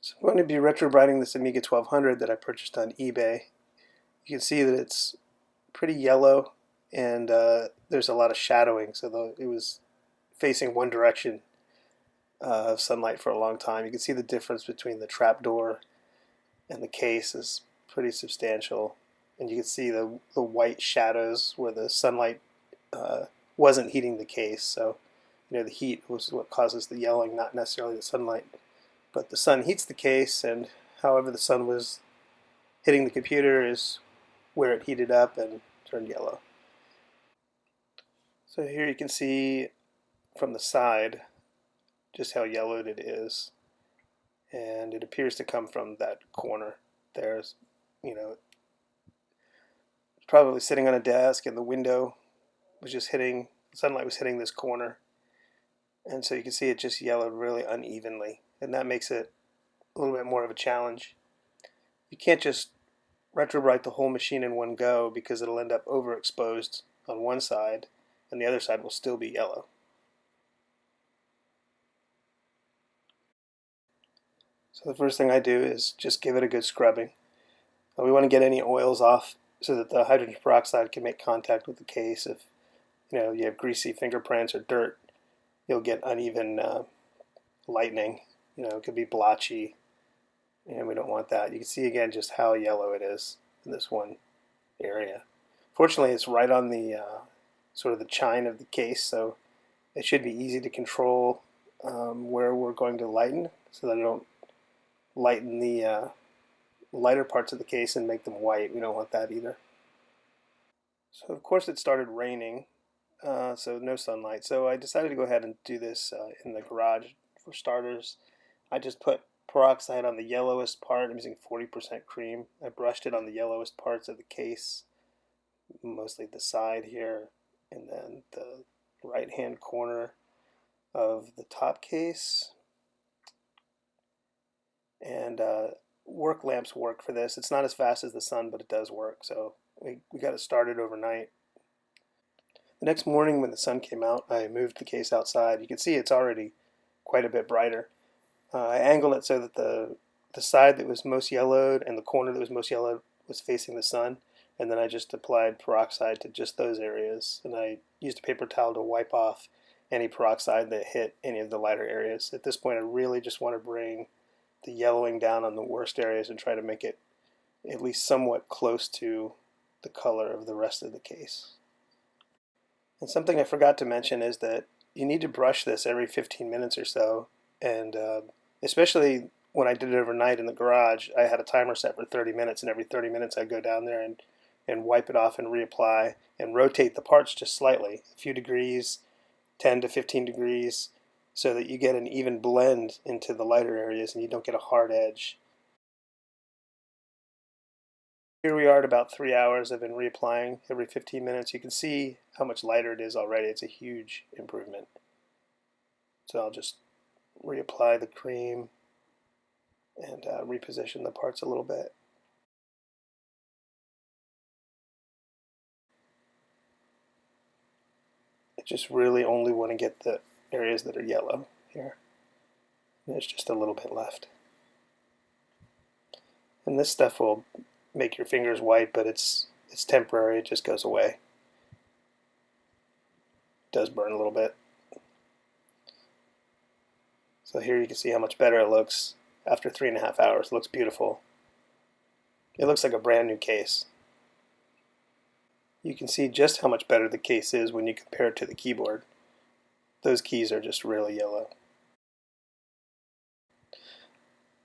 So I'm going to be retrobriting this Amiga 1200 that I purchased on eBay. You can see that it's pretty yellow and there's a lot of shadowing, so it was facing one direction of sunlight for a long time. You can see the difference between the trapdoor and the case is pretty substantial, and you can see the white shadows where the sunlight wasn't heating the case. So the heat was what causes the yellowing, not necessarily the sunlight. But the sun heats the case, and however the sun was hitting the computer is where it heated up and turned yellow. So here you can see from the side just how yellowed it is, and it appears to come from that corner. There's, probably sitting on a desk, and the window was just hitting, sunlight was hitting this corner, and so you can see it just yellowed really unevenly, and that makes it a little bit more of a challenge. You can't just retrobrite the whole machine in one go because it'll end up overexposed on one side and the other side will still be yellow. So the first thing I do is just give it a good scrubbing. We want to get any oils off so that the hydrogen peroxide can make contact with the case. If you have greasy fingerprints or dirt, you'll get uneven lightening. It could be blotchy, and we don't want that. You can see again just how yellow it is in this one area. Fortunately, it's right on the sort of the chine of the case, so it should be easy to control where we're going to lighten, so that I don't lighten the lighter parts of the case and make them white. We don't want that either. So of course it started raining, so no sunlight. So I decided to go ahead and do this in the garage. For starters, I just put peroxide on the yellowest part. I'm using 40% cream. I brushed it on the yellowest parts of the case, mostly the side here, and then the right hand corner of the top case. And work lamps work for this. It's not as fast as the sun, but it does work. So we got it started overnight. The next morning when the sun came out, I moved the case outside. You can see it's already quite a bit brighter. I angled it so that the side that was most yellowed and the corner that was most yellowed was facing the sun, and then I just applied peroxide to just those areas, and I used a paper towel to wipe off any peroxide that hit any of the lighter areas. At this point I really just want to bring the yellowing down on the worst areas and try to make it at least somewhat close to the color of the rest of the case. And something I forgot to mention is that you need to brush this every 15 minutes or so, and especially when I did it overnight in the garage, I had a timer set for 30 minutes, and every 30 minutes I'd go down there and wipe it off and reapply and rotate the parts just slightly, a few degrees, 10 to 15 degrees, so that you get an even blend into the lighter areas and you don't get a hard edge. Here we are at about 3 hours. I've been reapplying every 15 minutes. You can see how much lighter it is already. It's a huge improvement. So I'll just reapply the cream and reposition the parts a little bit. I just really only want to get the areas that are yellow here. There's just a little bit left. And this stuff will make your fingers white, but it's temporary. It just goes away. It does burn a little bit. So here you can see how much better it looks after 3.5 hours. It looks beautiful. It looks like a brand new case. You can see just how much better the case is when you compare it to the keyboard. Those keys are just really yellow.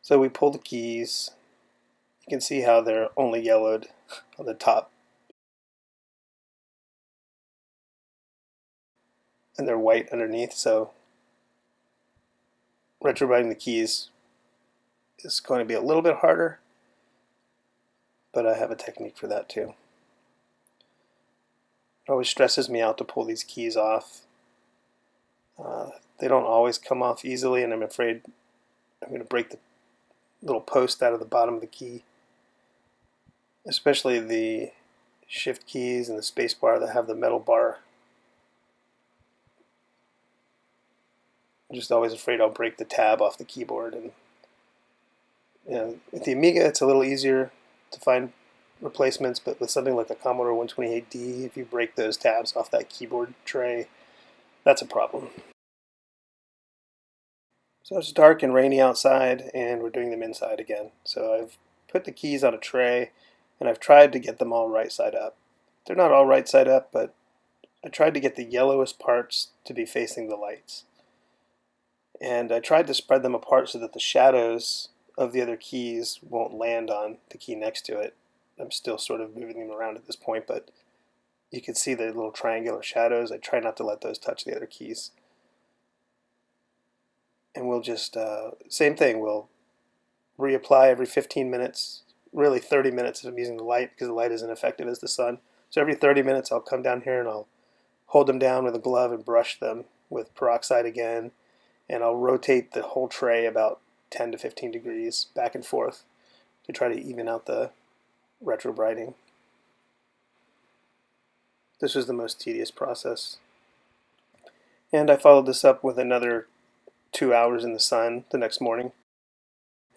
So we pull the keys. You can see how they're only yellowed on the top, and they're white underneath. So retrobriting the keys is going to be a little bit harder, but I have a technique for that too. It always stresses me out to pull these keys off. They don't always come off easily, and I'm afraid I'm going to break the little post out of the bottom of the key, especially the shift keys and the space bar that have the metal bar. I'm just always afraid I'll break the tab off the keyboard, and With the Amiga, it's a little easier to find replacements, but with something like the Commodore 128D, if you break those tabs off that keyboard tray, that's a problem. So it's dark and rainy outside, and we're doing them inside again. So I've put the keys on a tray, and I've tried to get them all right side up. They're not all right side up, but I tried to get the yellowest parts to be facing the lights. And I tried to spread them apart so that the shadows of the other keys won't land on the key next to it. I'm still sort of moving them around at this point, but you can see the little triangular shadows. I try not to let those touch the other keys. And we'll just, same thing, we'll reapply every 15 minutes, really 30 minutes if I'm using the light because the light isn't effective as the sun. So every 30 minutes I'll come down here and I'll hold them down with a glove and brush them with peroxide again, and I'll rotate the whole tray about 10 to 15 degrees back and forth to try to even out the retrobriting. This was the most tedious process. And I followed this up with another 2 hours in the sun the next morning.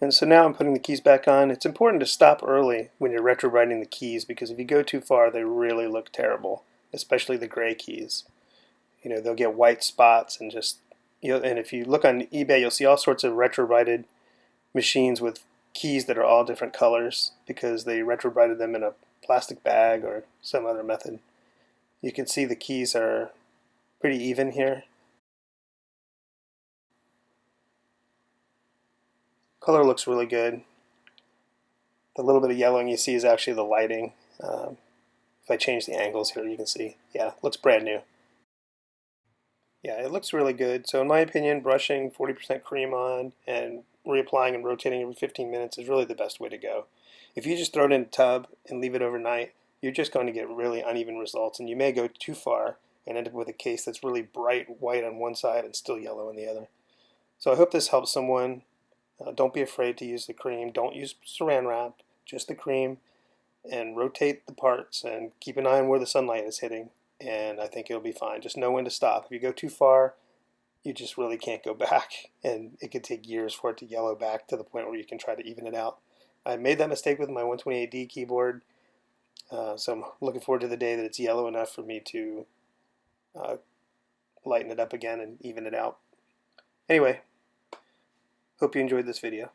And so now I'm putting the keys back on. It's important to stop early when you're retrobriting the keys because if you go too far, they really look terrible, especially the gray keys. They'll get white spots and just, and if you look on eBay, you'll see all sorts of retrobrited machines with keys that are all different colors because they retrobrited them in a plastic bag or some other method. You can see the keys are pretty even here. Color looks really good. The little bit of yellowing you see is actually the lighting. If I change the angles here, you can see, yeah, it looks brand new. Yeah, it looks really good. So in my opinion, brushing 40% cream on and reapplying and rotating every 15 minutes is really the best way to go. If you just throw it in a tub and leave it overnight, you're just going to get really uneven results, and you may go too far and end up with a case that's really bright white on one side and still yellow on the other. So I hope this helps someone. Don't be afraid to use the cream. Don't use saran wrap, just the cream, and rotate the parts and keep an eye on where the sunlight is hitting, and I think it'll be fine. Just know when to stop. If you go too far, you just really can't go back, and it could take years for it to yellow back to the point where you can try to even it out. I made that mistake with my 128D keyboard, so I'm looking forward to the day that it's yellow enough for me to lighten it up again and even it out. Anyway, hope you enjoyed this video.